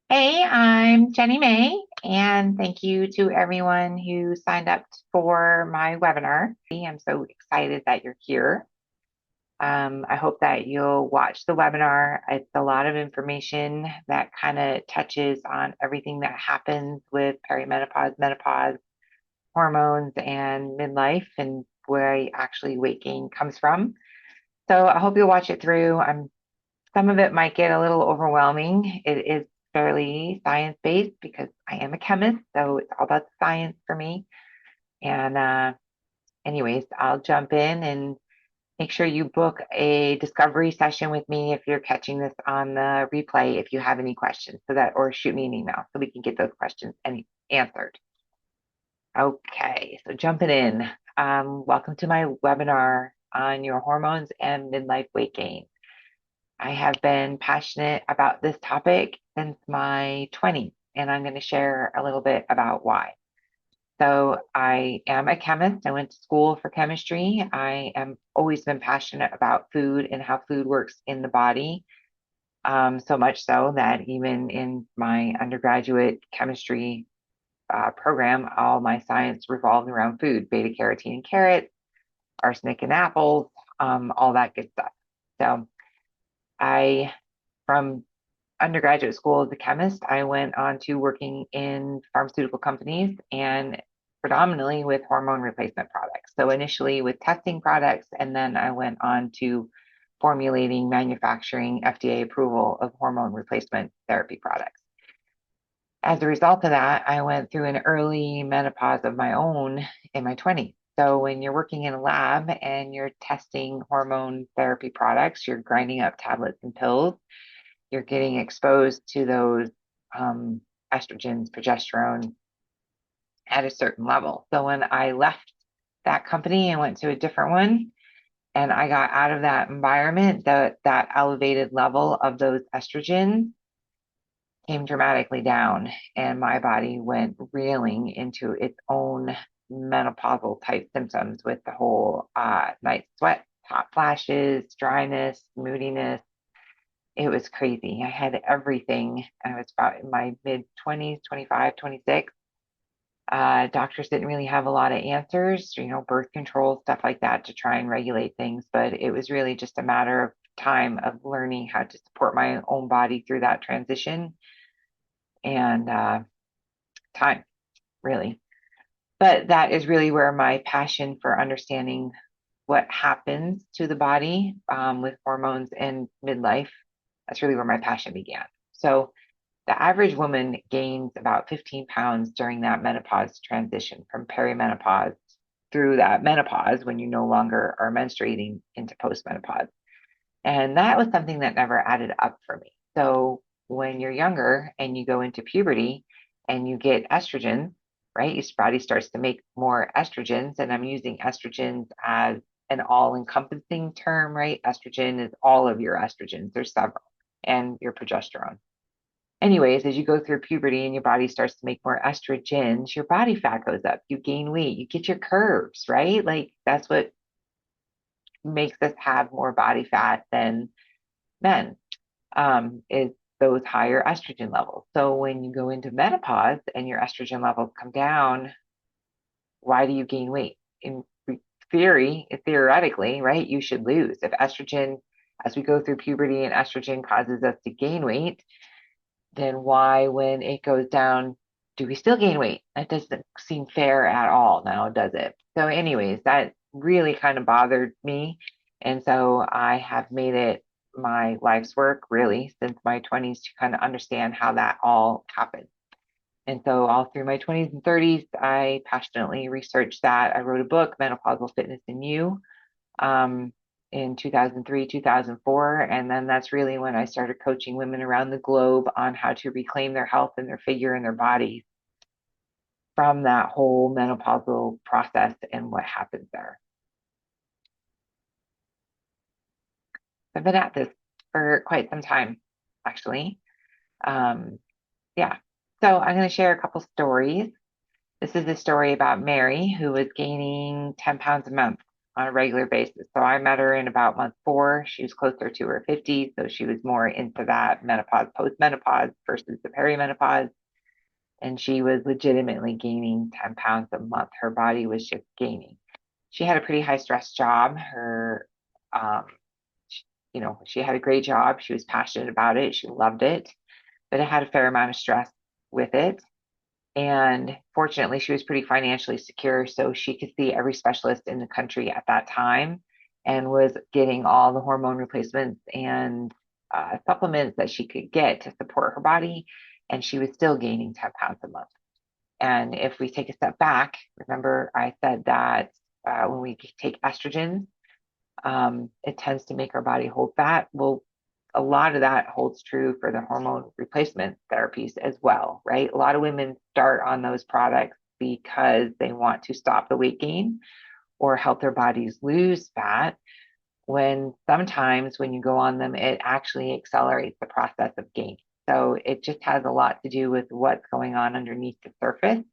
Hey, I'm Jenny May, and thank you to everyone who signed up for my webinar. I'm so excited that you're here. I hope that you'll watch the webinar. It's a lot of information that kind of touches on everything that happens with perimenopause, menopause, hormones, and midlife, and where actually weight gain comes from. So I hope you'll watch it through. Some of it might get a little overwhelming. It is fairly science-based because I am a chemist, so it's all about the science for me. And anyways, I'll jump in and make sure you book a discovery session with me if you're catching this on the replay, if you have any questions, or shoot me an email so we can get those questions answered. Okay, so jumping in. Welcome to my webinar on your hormones and midlife weight gain. I have been passionate about this topic since my 20s, and I'm going to share a little bit about why. So, I am a chemist. I went to school for chemistry. I am always been passionate about food and how food works in the body. So much so that even in my undergraduate chemistry program, all my science revolved around food, beta carotene in carrots, arsenic in apples, all that good stuff. So, I from undergraduate school as a chemist, I went on to working in pharmaceutical companies and predominantly with hormone replacement products. So initially with testing products, and then I went on to formulating, manufacturing, FDA approval of hormone replacement therapy products. As a result of that, I went through an early menopause of my own in my 20s. So when you're working in a lab and you're testing hormone therapy products, you're grinding up tablets and pills, you're getting exposed to those um, estrogens, progesterone at a certain level. So when I left that company and went to a different one, and I got out of that environment, that elevated level of those estrogens came dramatically down, and my body went reeling into its own menopausal type symptoms with the whole night sweat, hot flashes, dryness, moodiness. It was crazy. I had everything. I was about in my mid 20s, 25, 26. Doctors didn't really have a lot of answers, birth control, stuff like that to try and regulate things. But it was really just a matter of time of learning how to support my own body through that transition and time, really. But that is really where my passion for understanding what happens to the body with hormones and midlife, that's really where my passion began. So, the average woman gains about 15 pounds during that menopause transition from perimenopause through that menopause when you no longer are menstruating into postmenopause. And that was something that never added up for me. So when you're younger and you go into puberty and you get estrogen, right? Your body starts to make more estrogens. And I'm using estrogens as an all encompassing term, right? Estrogen is all of your estrogens, there's several, and your progesterone. Anyways, as you go through puberty and your body starts to make more estrogens, your body fat goes up, you gain weight, you get your curves, right? Like that's what makes us have more body fat than men, is those higher estrogen levels. So when you go into menopause and your estrogen levels come down, why do you gain weight? In theoretically, right, you should lose. If estrogen, as we go through puberty and estrogen causes us to gain weight, then why, when it goes down, do we still gain weight? That doesn't seem fair at all now, does it? So, anyways, that really kind of bothered me. And so I have made it my life's work really since my 20s to kind of understand how that all happened. And so, all through my 20s and 30s, I passionately researched that. I wrote a book, Menopausal Fitness in You, um, in 2003, 2004. And then that's really when I started coaching women around the globe on how to reclaim their health and their figure and their bodies from that whole menopausal process and what happens there. I've been at this for quite some time, actually. Um, yeah. So I'm going to share a couple stories. This is a story about Mary, who was gaining 10 pounds a month. on a regular basis. So I met her in about month 4. She was closer to her 50s, so she was more into that menopause, postmenopause versus the perimenopause. And she was legitimately gaining 10 pounds a month. Her body was just gaining. She had a pretty high stress job. Um, she had a great job. She was passionate about it. She loved it, but it had a fair amount of stress with it. And fortunately, she was pretty financially secure, so she could see every specialist in the country at that time and was getting all the hormone replacements and supplements that she could get to support her body. And she was still gaining 10 pounds a month. And if we take a step back, remember I said that when we take estrogen, it tends to make our body hold fat. Well, a lot of that holds true for the hormone replacement therapies as well, right? A lot of women start on those products because they want to stop the weight gain or help their bodies lose fat. When sometimes when you go on them, it actually accelerates the process of gain. So it just has a lot to do with what's going on underneath the surface.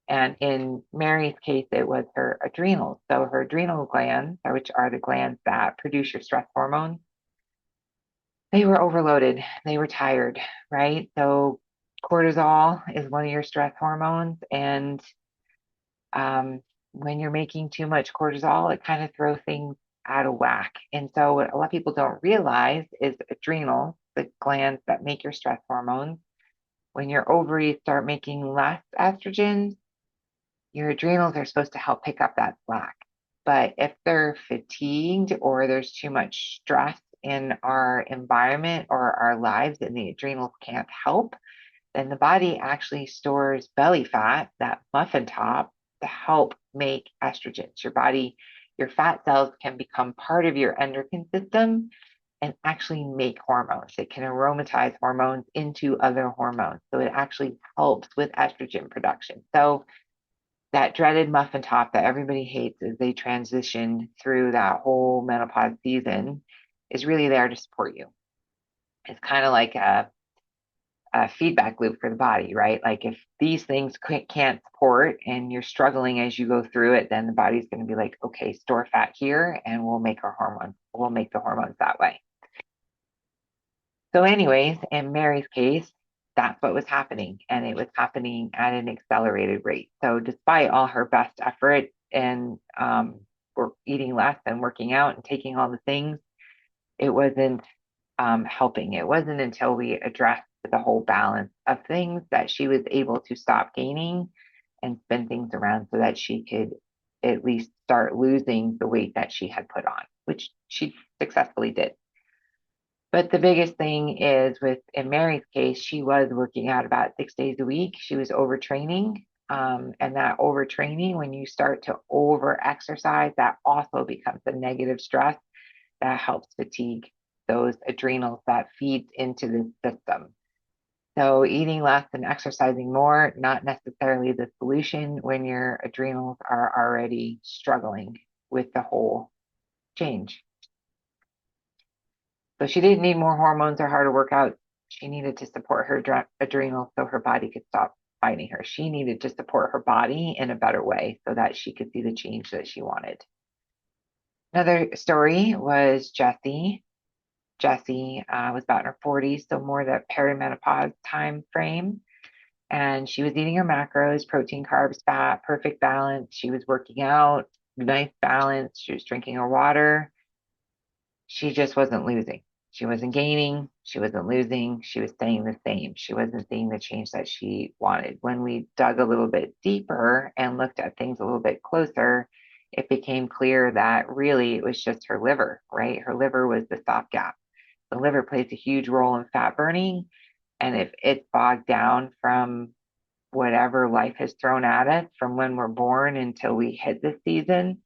And in Mary's case, it was her adrenals. So her adrenal glands, which are the glands that produce your stress hormones, they were overloaded. They were tired, right? So cortisol is one of your stress hormones. And um, when you're making too much cortisol, it kind of throws things out of whack. And so what a lot of people don't realize is adrenals, the glands that make your stress hormones, when your ovaries start making less estrogen, your adrenals are supposed to help pick up that slack. But if they're fatigued or there's too much stress in our environment or our lives and the adrenals can't help, then the body actually stores belly fat, that muffin top, to help make estrogens. Your fat cells can become part of your endocrine system and actually make hormones. It can aromatize hormones into other hormones. So it actually helps with estrogen production. So that dreaded muffin top that everybody hates as they transition through that whole menopause season is really there to support you. It's kind of like a feedback loop for the body, right? Like if these things can't support and you're struggling as you go through it, then the body's going to be like, okay, store fat here and we'll make our hormones. We'll make the hormones that way. So anyways, in Mary's case, that's what was happening. And it was happening at an accelerated rate. So despite all her best effort and eating less and working out and taking all the things, it wasn't helping. It wasn't until we addressed the whole balance of things that she was able to stop gaining and spin things around so that she could at least start losing the weight that she had put on, which she successfully did. But the biggest thing is in Mary's case, she was working out about 6 days a week. She was overtraining. And that overtraining, when you start to over exercise, that also becomes a negative stress that helps fatigue those adrenals that feeds into the system. So eating less and exercising more, not necessarily the solution when your adrenals are already struggling with the whole change. So she didn't need more hormones or harder workouts. She needed to support her adrenals so her body could stop fighting her. She needed to support her body in a better way so that she could see the change that she wanted. Another story was Jessie. Jessie was about in her 40s, so more the perimenopause time frame. And she was eating her macros, protein, carbs, fat, perfect balance. She was working out, nice balance. She was drinking her water. She just wasn't losing. She wasn't gaining. She wasn't losing. She was staying the same. She wasn't seeing the change that she wanted. When we dug a little bit deeper and looked at things a little bit closer, it became clear that really it was just her liver, right? Her liver was the stopgap. The liver plays a huge role in fat burning. And if it's bogged down from whatever life has thrown at us from when we're born until we hit this season,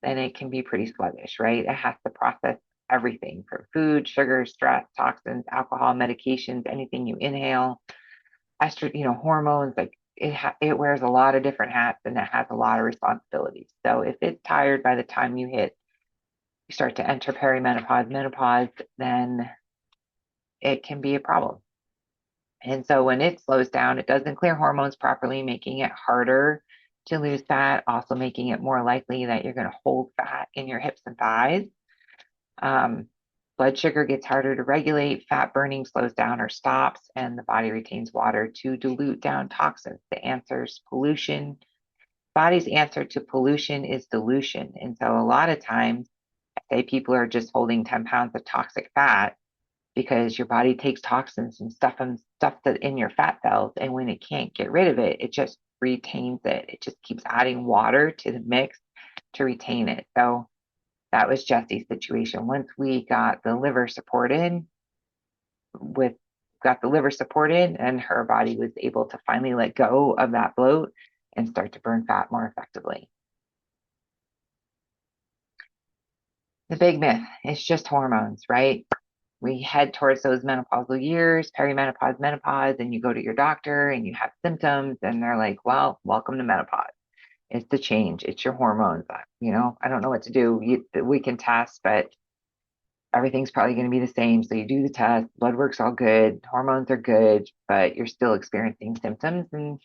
then it can be pretty sluggish, right? It has to process everything from food, sugar, stress, toxins, alcohol, medications, anything you inhale, estrogen, hormones, like it wears a lot of different hats and it has a lot of responsibilities. So if it's tired by the time you start to enter perimenopause, menopause, then it can be a problem. And so when it slows down, it doesn't clear hormones properly, making it harder to lose fat, also making it more likely that you're going to hold fat in your hips and thighs. Blood sugar gets harder to regulate, fat burning slows down or stops, and the body retains water to dilute down toxins. The answer is pollution. Body's answer to pollution is dilution. And so a lot of times, I say people are just holding 10 pounds of toxic fat because your body takes toxins and stuff that in your fat cells, and when it can't get rid of it, it just retains it. It just keeps adding water to the mix to retain it. So that was Jesse's situation. Once we got the liver supported and her body was able to finally let go of that bloat and start to burn fat more effectively. The big myth, it's just hormones, right? We head towards those menopausal years, perimenopause, menopause, and you go to your doctor and you have symptoms and they're like, well, welcome to menopause. It's the change. It's your hormones. I don't know what to do. We can test, but everything's probably going to be the same. So you do the test, blood work's all good, hormones are good, but you're still experiencing symptoms and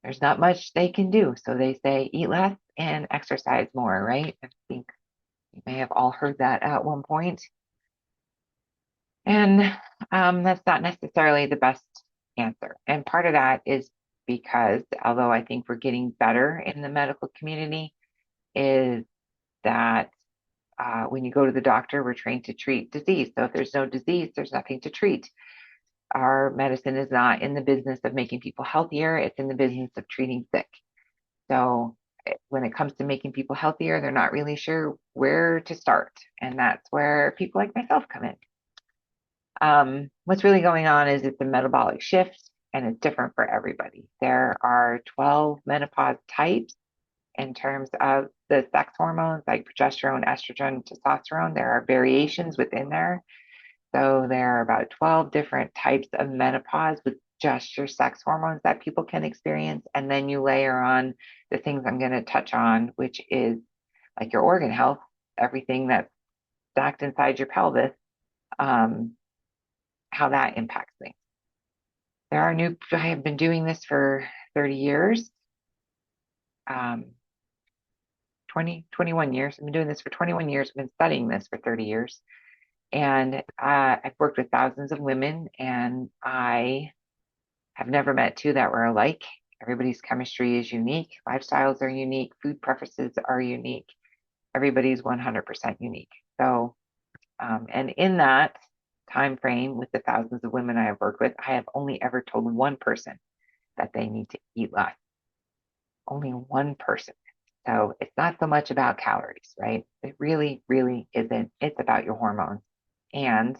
there's not much they can do. So they say eat less and exercise more, right? I think you may have all heard that at one point. And that's not necessarily the best answer. And part of that is because, although I think we're getting better in the medical community, is that when you go to the doctor, we're trained to treat disease. So if there's no disease, there's nothing to treat. Our medicine is not in the business of making people healthier, it's in the business of treating sick. So when it comes to making people healthier, they're not really sure where to start. And that's where people like myself come in. What's really going on is it's a metabolic shift and it's different for everybody. There are 12 menopause types in terms of the sex hormones like progesterone, estrogen, testosterone. There are variations within there. So there are about 12 different types of menopause with just your sex hormones that people can experience. And then you layer on the things I'm going to touch on, which is like your organ health, everything that's stacked inside your pelvis, how that impacts things. I have been doing this for 30 years, 21 years. I've been doing this for 21 years. I've been studying this for 30 years. And I've worked with thousands of women, and I have never met two that were alike. Everybody's chemistry is unique. Lifestyles are unique. Food preferences are unique. Everybody's 100% unique. So, and in that time frame with the thousands of women I have worked with, I have only ever told one person that they need to eat less. Only one person. So it's not so much about calories, right? It really, really isn't. It's about your hormones and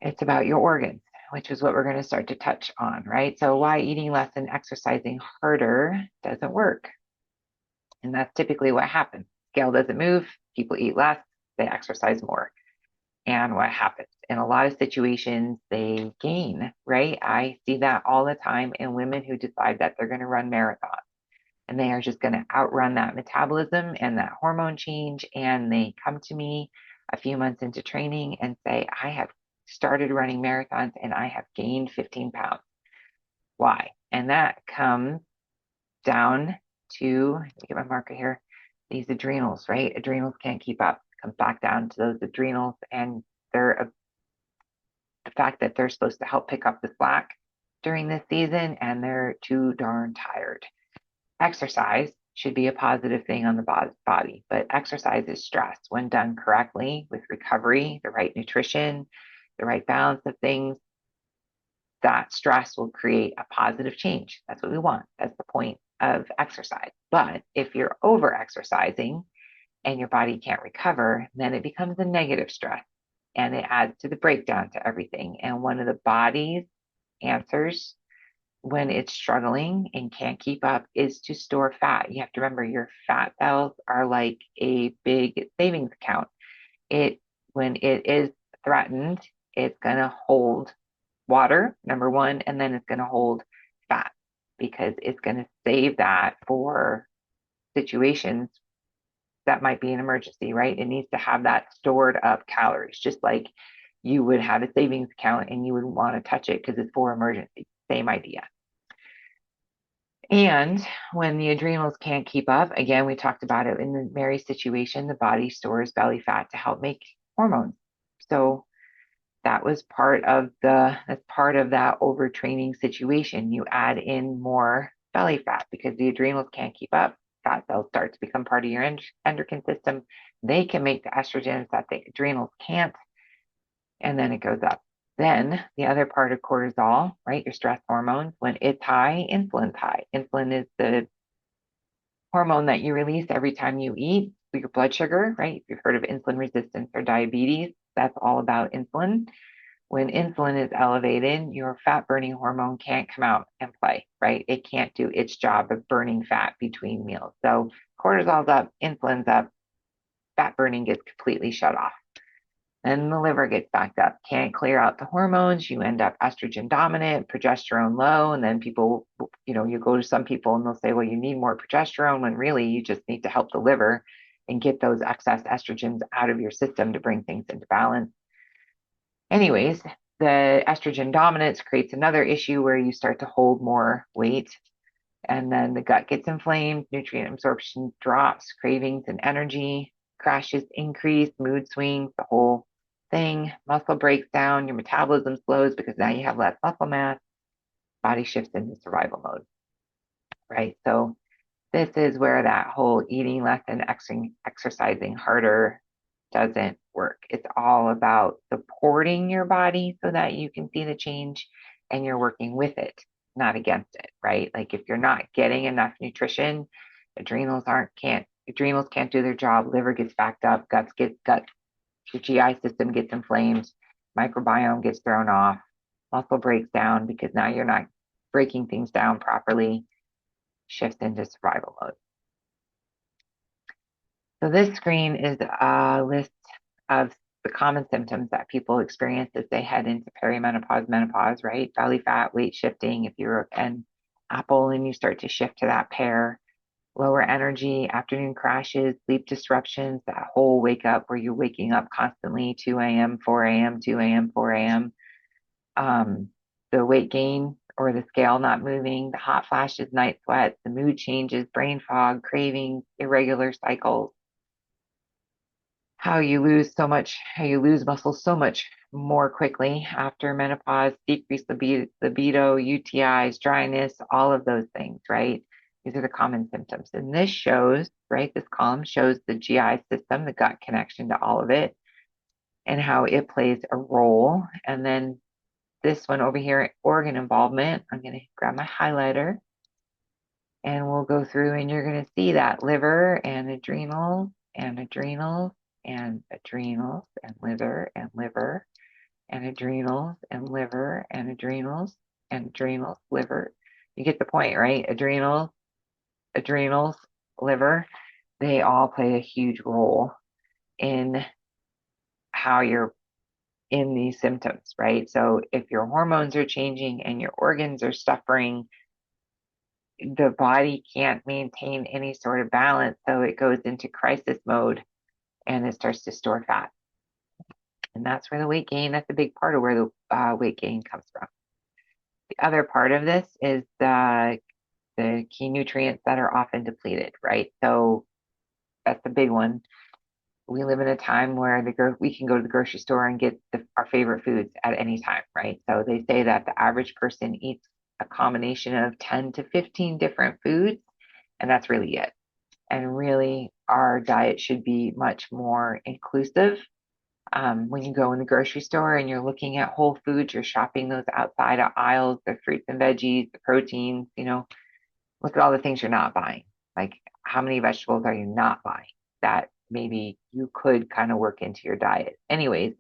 it's about your organs, which is what we're going to start to touch on, right? So why eating less and exercising harder doesn't work. And that's typically what happens. Scale doesn't move, people eat less, they exercise more. And what happens? In a lot of situations, they gain, right? I see that all the time in women who decide that they're going to run marathons and they are just going to outrun that metabolism and that hormone change. And they come to me a few months into training and say, I have started running marathons and I have gained 15 pounds. Why? And that comes down to, let me get my marker here, these adrenals, right? Adrenals can't keep up. It comes back down to those adrenals and they're the fact that they're supposed to help pick up the slack during this season and they're too darn tired. Exercise should be a positive thing on the body, but exercise is stress when done correctly with recovery, the right nutrition, the right balance of things. That stress will create a positive change. That's what we want. That's the point of exercise. But if you're over exercising and your body can't recover, then it becomes a negative stress and it adds to the breakdown to everything. And one of the body's answers when it's struggling and can't keep up is to store fat. You have to remember your fat cells are like a big savings account. When it is threatened, it's going to hold water, number one, and then it's going to hold fat because it's going to save that for situations that might be an emergency, right? It needs to have that stored up calories, just like you would have a savings account and you would want to touch it because it's for emergency. Same idea. And when the adrenals can't keep up, again, we talked about it in the Mary situation, the body stores belly fat to help make hormones. So that's part of that overtraining situation. You add in more belly fat because the adrenals can't keep up. Fat cells start to become part of your endocrine system. They can make the estrogens that the adrenals can't, and then it goes up. Then the other part of cortisol, right? Your stress hormones, when it's high, insulin's high. Insulin is the hormone that you release every time you eat, your blood sugar, right? If you've heard of insulin resistance or diabetes, that's all about insulin. When insulin is elevated, your fat burning hormone can't come out and play, right? It can't do its job of burning fat between meals. So cortisol's up, insulin's up, fat burning gets completely shut off. Then the liver gets backed up, can't clear out the hormones. You end up estrogen dominant, progesterone low. And then people, you go to some people and they'll say, well, you need more progesterone, when really you just need to help the liver and get those excess estrogens out of your system to bring things into balance. Anyways, the estrogen dominance creates another issue where you start to hold more weight, and then the gut gets inflamed, nutrient absorption drops, cravings and energy crashes increase, mood swings, the whole thing. Muscle breaks down, your metabolism slows because now you have less muscle mass, body shifts into survival mode, right? So this is where that whole eating less and exercising harder doesn't work. It's all about supporting your body so that you can see the change and you're working with it, not against it, right? Like if you're not getting enough nutrition, adrenals can't do their job, liver gets backed up, your GI system gets inflamed, microbiome gets thrown off, muscle breaks down because now you're not breaking things down properly, shifts into survival mode. So this screen is a list of the common symptoms that people experience as they head into perimenopause, menopause, right? Belly fat, weight shifting, if you're an apple and you start to shift to that pear, lower energy, afternoon crashes, sleep disruptions, that whole wake up where you're waking up constantly, 2 a.m., 4 a.m., 2 a.m., 4 a.m. The weight gain or the scale not moving, the hot flashes, night sweats, the mood changes, brain fog, cravings, irregular cycles, how you lose muscle so much more quickly after menopause, decreased libido, UTIs, dryness, all of those things, right? These are the common symptoms. And this shows, right, this column shows the GI system, the gut connection to all of it, and how it plays a role. And then this one over here, organ involvement, I'm going to grab my highlighter and we'll go through and you're going to see that liver and adrenals and adrenals and adrenals and liver and liver and adrenals and liver and adrenals and adrenals, liver. You get the point, right? Adrenals, liver, they all play a huge role in how you're in these symptoms, right? So if your hormones are changing and your organs are suffering, the body can't maintain any sort of balance. So it goes into crisis mode and it starts to store fat. And that's where the weight gain, that's a big part of where the weight gain comes from. The other part of this is the key nutrients that are often depleted, right? So that's the big one. We live in a time where we can go to the grocery store and get our favorite foods at any time, right? So they say that the average person eats a combination of 10 to 15 different foods, and that's really it. And really, our diet should be much more inclusive. When you go in the grocery store and you're looking at whole foods, you're shopping those outside aisles, the fruits and veggies, the proteins, look at all the things you're not buying. Like, how many vegetables are you not buying that maybe you could kind of work into your diet? Anyways,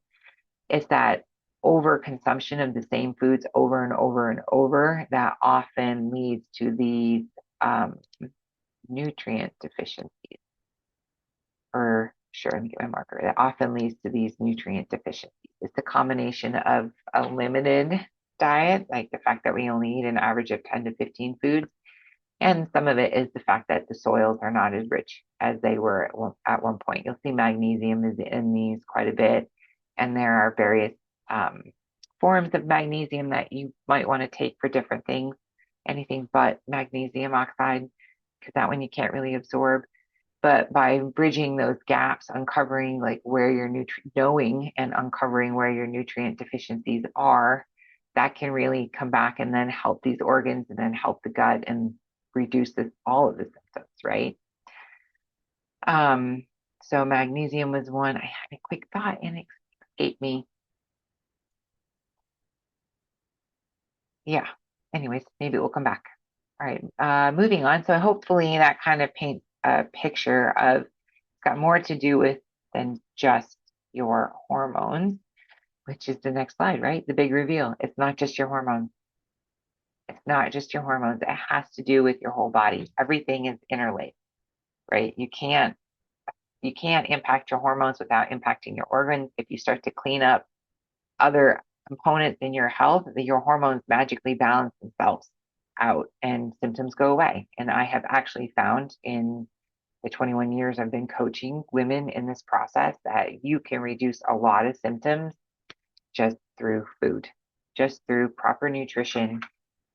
it's that overconsumption of the same foods over and over and over that often leads to these nutrient deficiencies. Let me get my marker. That often leads to these nutrient deficiencies. It's a combination of a limited diet, like the fact that we only eat an average of 10 to 15 foods, and some of it is the fact that the soils are not as rich as they were at one point. You'll see magnesium is in these quite a bit, and there are various forms of magnesium that you might want to take for different things. anything but magnesium oxide, because that one you can't really absorb. But by bridging those gaps, uncovering like where your knowing and uncovering where your nutrient deficiencies are, that can really come back and then help these organs and then help the gut and reduce all of the symptoms, right? Um, so magnesium was one. I had a quick thought and it escaped me. Yeah. Anyways, maybe it will come back. All right. Moving on. So hopefully that kind of paints a picture of it's got more to do with than just your hormones, which is the next slide, right? The big reveal. It's not just your hormones. It's not just your hormones. It has to do with your whole body. Everything is interlaced, right? You can't impact your hormones without impacting your organs. If you start to clean up other components in your health, your hormones magically balance themselves out and symptoms go away. And I have actually found in the 21 years I've been coaching women in this process that you can reduce a lot of symptoms just through food, just through proper nutrition,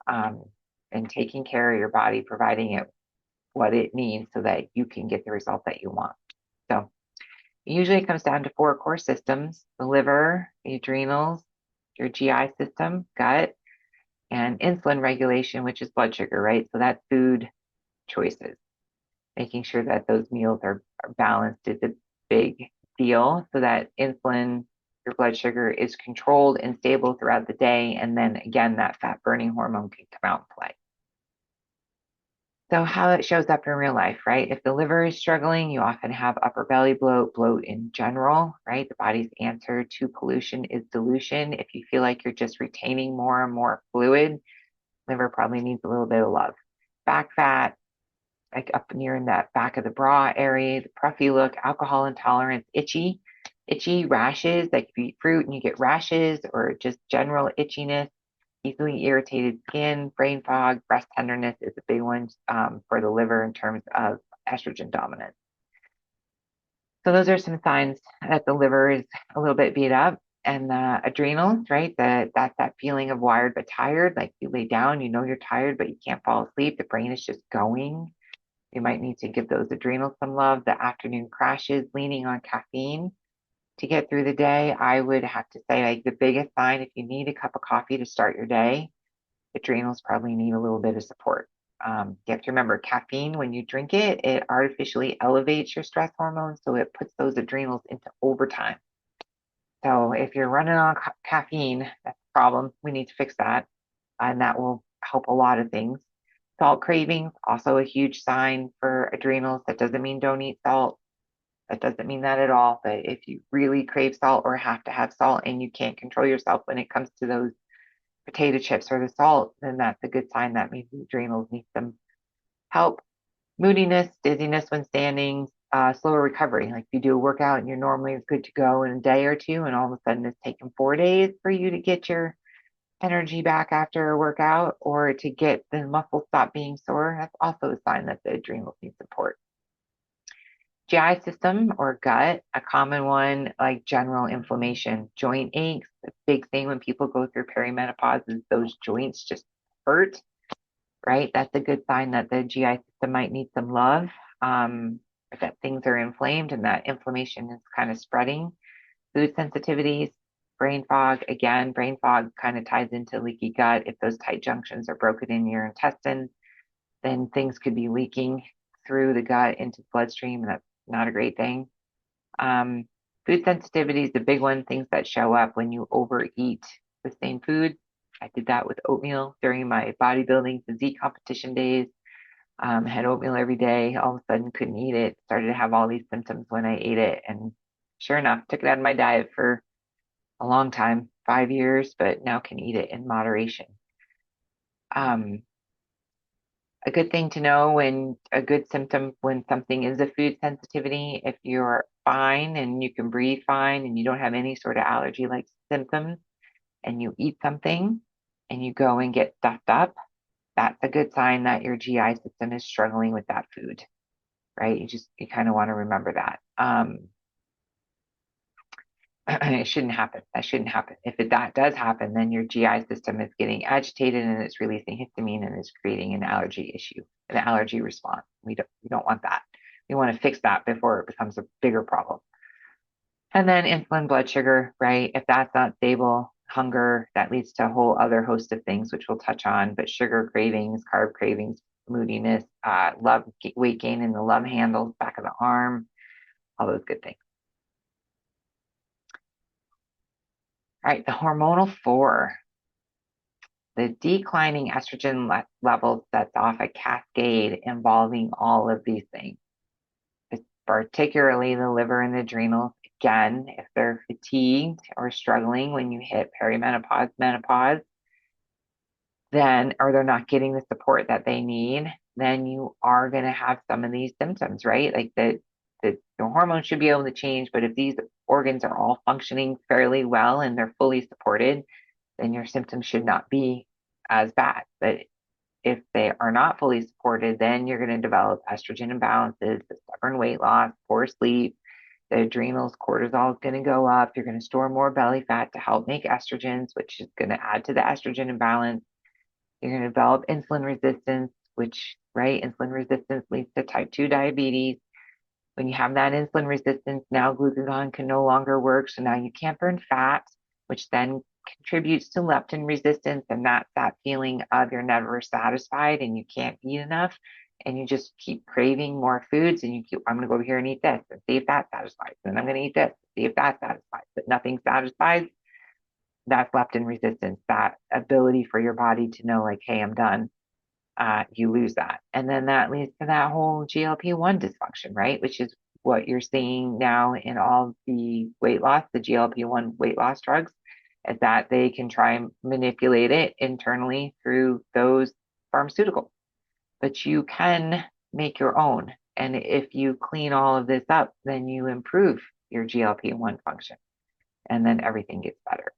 um, and taking care of your body, providing it what it needs so that you can get the result that you want. So usually it comes down to four core systems: the liver, the adrenals, your GI system, gut, and insulin regulation, which is blood sugar, right? So that's food choices. Making sure that those meals are balanced is a big deal so that insulin, your blood sugar, is controlled and stable throughout the day. And then again, that fat burning hormone can come out and play. So how it shows up in real life, right? If the liver is struggling, you often have upper belly bloat in general, right? The body's answer to pollution is dilution. If you feel like you're just retaining more and more fluid, liver probably needs a little bit of love. Back fat, like up near in that back of the bra area, the puffy look, alcohol intolerance, itchy rashes, like if you eat fruit and you get rashes or just general itchiness, easily irritated skin, brain fog, breast tenderness is a big one for the liver in terms of estrogen dominance. So those are some signs that the liver is a little bit beat up. And the adrenals, right? That's that feeling of wired but tired. Like you lay down, you know you're tired, but you can't fall asleep. The brain is just going. You might need to give those adrenals some love. The afternoon crashes, leaning on caffeine to get through the day. I would have to say, like, the biggest sign, if you need a cup of coffee to start your day, adrenals probably need a little bit of support. You have to remember caffeine, when you drink it, it artificially elevates your stress hormones. So it puts those adrenals into overtime. So if you're running on caffeine, that's a problem. We need to fix that. And that will help a lot of things. Salt cravings, also a huge sign for adrenals. That doesn't mean don't eat salt. That doesn't mean that at all. But if you really crave salt or have to have salt and you can't control yourself when it comes to those potato chips or the salt, then that's a good sign that maybe the adrenals need some help. Moodiness, dizziness when standing, slower recovery. Like if you do a workout and you're normally good to go in a day or two, and all of a sudden it's taken 4 days for you to get your energy back after a workout or to get the muscles stop being sore, that's also a sign that the adrenals need support. GI system or gut, a common one like general inflammation, joint aches. The big thing when people go through perimenopause is those joints just hurt, right? That's a good sign that the GI system might need some love, that things are inflamed and that inflammation is kind of spreading. Food sensitivities, brain fog. Again, brain fog kind of ties into leaky gut. If those tight junctions are broken in your intestines, then things could be leaking through the gut into the bloodstream, and that's not a great thing. Food sensitivity is the big one, things that show up when you overeat the same food. I did that with oatmeal during my bodybuilding physique competition days. Had oatmeal every day, all of a sudden couldn't eat it, started to have all these symptoms when I ate it. And sure enough, took it out of my diet for a long time, 5 years, but now can eat it in moderation. A good thing to know when a good symptom when something is a food sensitivity, if you're fine and you can breathe fine and you don't have any sort of allergy like symptoms and you eat something and you go and get stuffed up, that's a good sign that your GI system is struggling with that food, right? You kind of want to remember that. It shouldn't happen. That shouldn't happen. If that does happen, then your GI system is getting agitated and it's releasing histamine and is creating an allergy issue, an allergy response. We don't want that. We want to fix that before it becomes a bigger problem. And then insulin, blood sugar, right? If that's not stable, hunger, that leads to a whole other host of things, which we'll touch on, but sugar cravings, carb cravings, moodiness, weight gain in the love handles, back of the arm, all those good things. All right, the hormonal 4. The declining estrogen level sets off a cascade involving all of these things. It's particularly the liver and the adrenals. Again, if they're fatigued or struggling when you hit perimenopause, menopause, then, or they're not getting the support that they need, then you are going to have some of these symptoms, right? Like the hormones should be able to change, but if these organs are all functioning fairly well and they're fully supported, then your symptoms should not be as bad. But if they are not fully supported, then you're going to develop estrogen imbalances, the stubborn weight loss, poor sleep, the adrenals, cortisol is going to go up. You're going to store more belly fat to help make estrogens, which is going to add to the estrogen imbalance. You're going to develop insulin resistance, which, right, insulin resistance leads to type 2 diabetes. When you have that insulin resistance, now glucagon can no longer work. So now you can't burn fat, which then contributes to leptin resistance. And that's that feeling of you're never satisfied and you can't eat enough. And you just keep craving more foods and I'm going to go over here and eat this and see if that satisfies. And I'm going to eat this, see if that satisfies. But nothing satisfies. That's leptin resistance, that ability for your body to know, like, hey, I'm done. You lose that. And then that leads to that whole GLP-1 dysfunction, right? Which is what you're seeing now in all the weight loss, the GLP-1 weight loss drugs, is that they can try and manipulate it internally through those pharmaceuticals. But you can make your own. And if you clean all of this up, then you improve your GLP-1 function. And then everything gets better.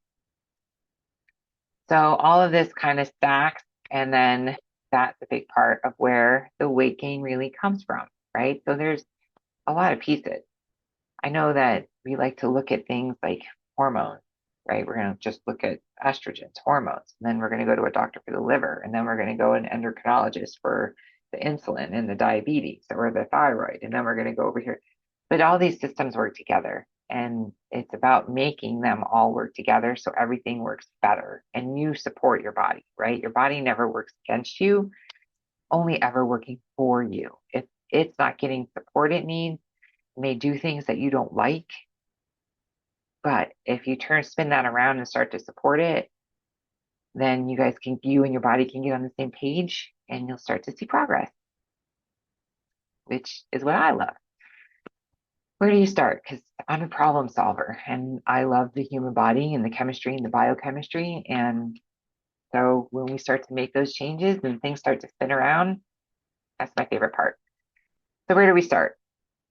So all of this kind of stacks, and then that's a big part of where the weight gain really comes from, right? So there's a lot of pieces. I know that we like to look at things like hormones, right? We're going to just look at estrogens, hormones, and then we're going to go to a doctor for the liver, and then we're going to go to an endocrinologist for the insulin and the diabetes or the thyroid, and then we're going to go over here. But all these systems work together. And it's about making them all work together so everything works better and you support your body, right? Your body never works against you, only ever working for you. If it's not getting support it needs, it may do things that you don't like. But if you spin that around and start to support it, then you and your body can get on the same page and you'll start to see progress, which is what I love. Where do you start? Because I'm a problem solver and I love the human body and the chemistry and the biochemistry. And so when we start to make those changes and things start to spin around, that's my favorite part. So where do we start?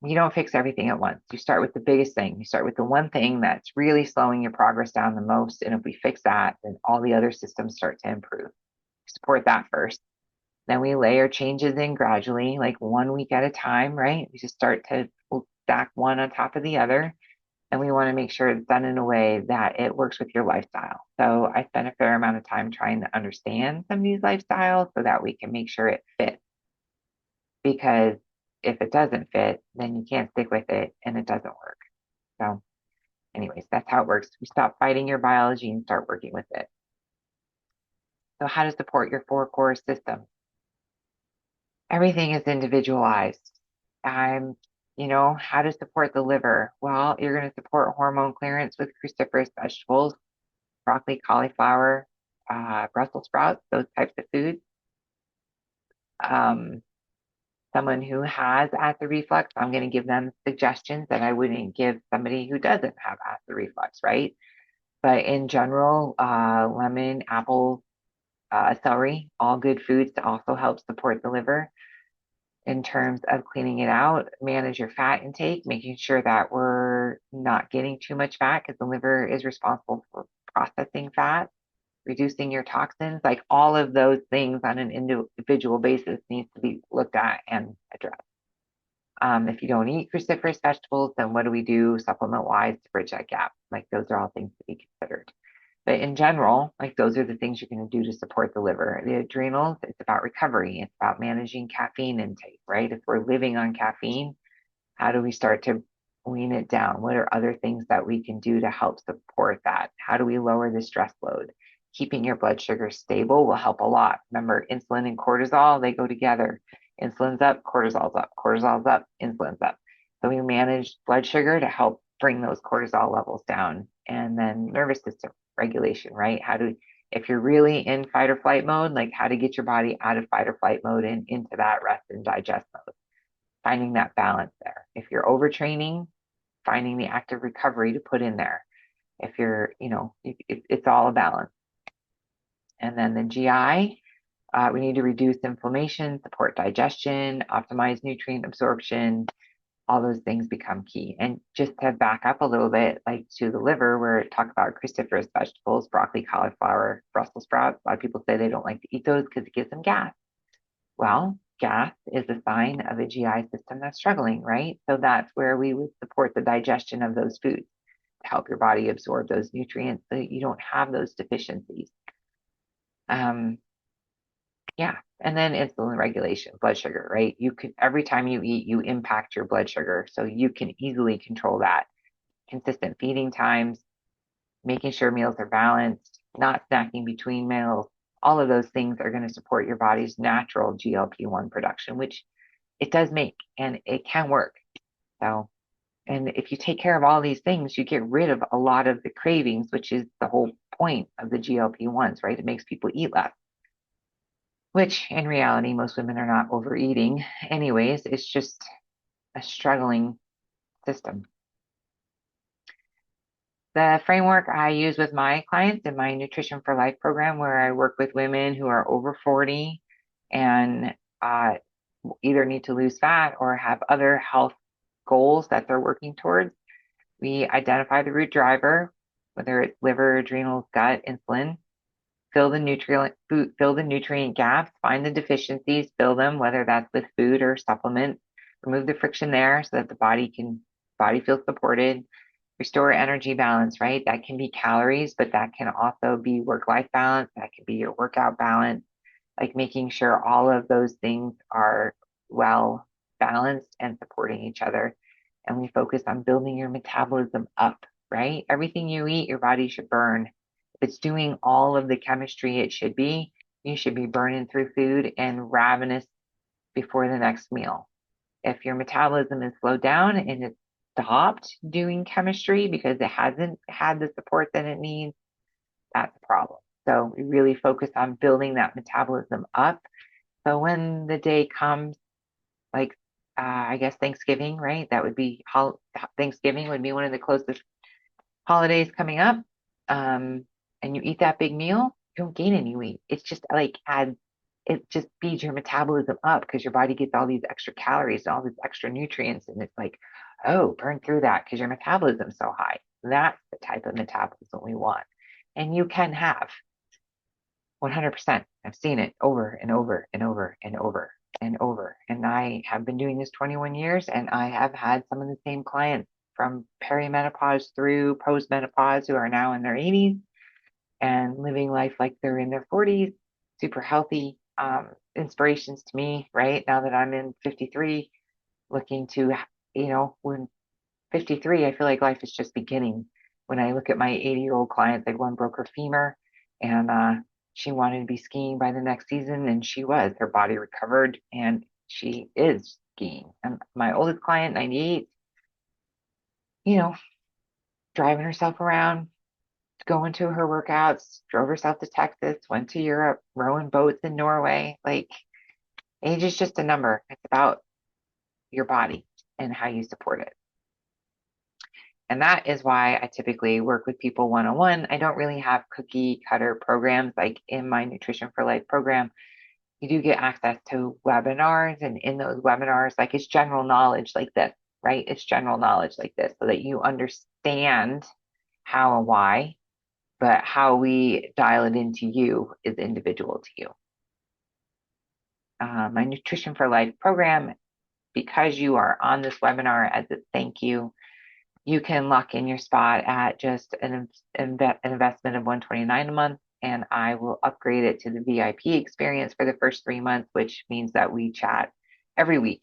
You don't fix everything at once. You start with the biggest thing. You start with the one thing that's really slowing your progress down the most. And if we fix that, then all the other systems start to improve. Support that first. Then we layer changes in gradually, like 1 week at a time, right? We just we'll stack one on top of the other. And we want to make sure it's done in a way that it works with your lifestyle. So I spent a fair amount of time trying to understand some of these lifestyles so that we can make sure it fits. Because if it doesn't fit, then you can't stick with it and it doesn't work. So anyways, that's how it works. We stop fighting your biology and start working with it. So how to support your 4 core systems. Everything is individualized. How to support the liver? Well, you're going to support hormone clearance with cruciferous vegetables, broccoli, cauliflower, Brussels sprouts, those types of foods. Someone who has acid reflux, I'm going to give them suggestions that I wouldn't give somebody who doesn't have acid reflux, right? But in general, lemon, apple, celery, all good foods to also help support the liver. In terms of cleaning it out, manage your fat intake, making sure that we're not getting too much fat because the liver is responsible for processing fat, reducing your toxins, like all of those things on an individual basis needs to be looked at and addressed. If you don't eat cruciferous vegetables, then what do we do supplement-wise to bridge that gap? Like those are all things to be considered. But in general, like those are the things you're going to do to support the liver. The adrenals, it's about recovery. It's about managing caffeine intake, right? If we're living on caffeine, how do we start to wean it down? What are other things that we can do to help support that? How do we lower the stress load? Keeping your blood sugar stable will help a lot. Remember, insulin and cortisol, they go together. Insulin's up, cortisol's up, insulin's up. So we manage blood sugar to help bring those cortisol levels down. And then nervous system regulation, right? If you're really in fight or flight mode, like how to get your body out of fight or flight mode and into that rest and digest mode, finding that balance there. If you're overtraining, finding the active recovery to put in there. If you're, it's all a balance. And then the GI, we need to reduce inflammation, support digestion, optimize nutrient absorption. All those things become key. And just to back up a little bit, like to the liver, where it talk about cruciferous vegetables, broccoli, cauliflower, Brussels sprouts. A lot of people say they don't like to eat those because it gives them gas. Well, gas is a sign of a GI system that's struggling, right? So that's where we would support the digestion of those foods to help your body absorb those nutrients so that you don't have those deficiencies. Yeah. And then insulin regulation, blood sugar, right? Every time you eat, you impact your blood sugar. So you can easily control that. Consistent feeding times, making sure meals are balanced, not snacking between meals. All of those things are going to support your body's natural GLP-1 production, which it does make, and it can work. So, and if you take care of all these things, you get rid of a lot of the cravings, which is the whole point of the GLP-1s, right? It makes people eat less, which in reality, most women are not overeating anyways. It's just a struggling system. The framework I use with my clients in my Nutrition for Life program, where I work with women who are over 40 and either need to lose fat or have other health goals that they're working towards. We identify the root driver, whether it's liver, adrenals, gut, insulin, fill the nutrient gaps, find the deficiencies, fill them, whether that's with food or supplements, remove the friction there so that the body feels supported, restore energy balance, right? That can be calories, but that can also be work-life balance. That can be your workout balance, like making sure all of those things are well balanced and supporting each other. And we focus on building your metabolism up, right? Everything you eat, your body should burn. If it's doing all of the chemistry it should be, you should be burning through food and ravenous before the next meal. If your metabolism is slowed down and it's stopped doing chemistry because it hasn't had the support that it needs, that's a problem. So we really focus on building that metabolism up. So when the day comes, like I guess Thanksgiving, right? That would be Thanksgiving would be one of the closest holidays coming up. And you eat that big meal, you don't gain any weight. It's just like it just speeds your metabolism up because your body gets all these extra calories and all these extra nutrients, and it's like, oh, burn through that because your metabolism's so high. That's the type of metabolism we want, and you can have 100%. I've seen it over and over and over and over and over. And I have been doing this 21 years, and I have had some of the same clients from perimenopause through postmenopause who are now in their 80s and living life like they're in their 40s, super healthy. Inspirations to me, right? Now that I'm in 53, looking to, when 53, I feel like life is just beginning. When I look at my 80-year-old client, like one broke her femur and she wanted to be skiing by the next season, and she was. Her body recovered, and she is skiing. And my oldest client, 98, driving herself around, going to her workouts, drove herself to Texas, went to Europe, rowing boats in Norway. Like, age is just a number. It's about your body and how you support it. And that is why I typically work with people one-on-one. I don't really have cookie cutter programs like in my Nutrition for Life program. You do get access to webinars, and in those webinars, like it's general knowledge like this, right? It's general knowledge like this so that you understand how and why, but how we dial it into you is individual to you. My Nutrition for Life program because you are on this webinar as a thank you, you can lock in your spot at just an investment of $129 a month, and I will upgrade it to the VIP experience for the first 3 months, which means that we chat every week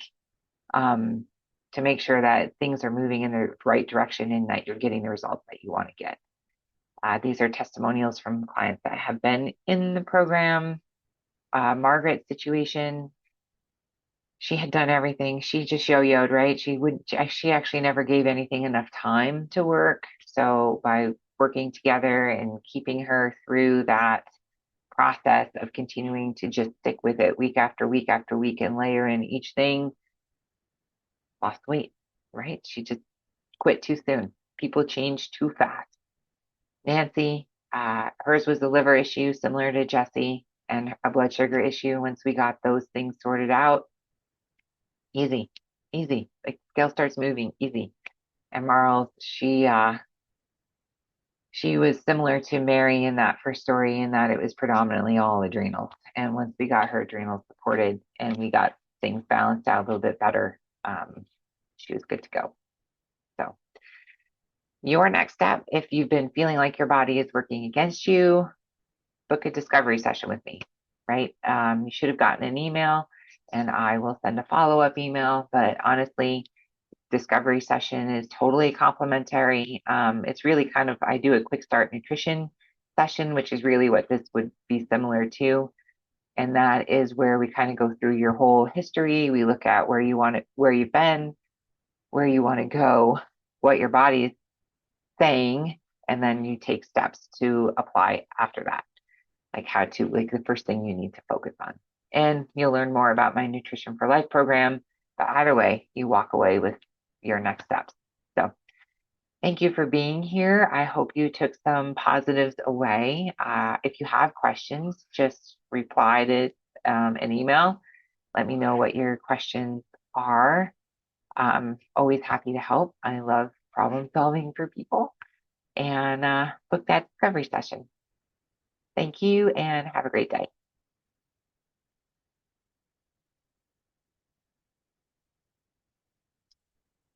to make sure that things are moving in the right direction and that you're getting the results that you want to get. These are testimonials from clients that have been in the program. Margaret's situation, she had done everything. She just yo-yoed, right? She actually never gave anything enough time to work. So by working together and keeping her through that process of continuing to just stick with it week after week after week and layer in each thing, lost weight, right? She just quit too soon. People change too fast. Nancy, hers was a liver issue similar to Jesse, and a blood sugar issue. Once we got those things sorted out, easy, easy. Like scale starts moving, easy. And Marls, she was similar to Mary in that first story in that it was predominantly all adrenals. And once we got her adrenals supported and we got things balanced out a little bit better, she was good to go. So your next step, if you've been feeling like your body is working against you, book a discovery session with me, right? You should have gotten an email and I will send a follow-up email, but honestly, discovery session is totally complimentary. It's really kind of, I do a quick start nutrition session, which is really what this would be similar to. And that is where we kind of go through your whole history. We look at where you've been, where you want to go, what your body is saying, and then you take steps to apply after that. Like the first thing you need to focus on. And you'll learn more about my Nutrition for Life program. But either way, you walk away with your next steps. So thank you for being here. I hope you took some positives away. If you have questions, just reply to an email. Let me know what your questions are. Always happy to help. I love problem solving for people. And book that discovery session. Thank you and have a great day.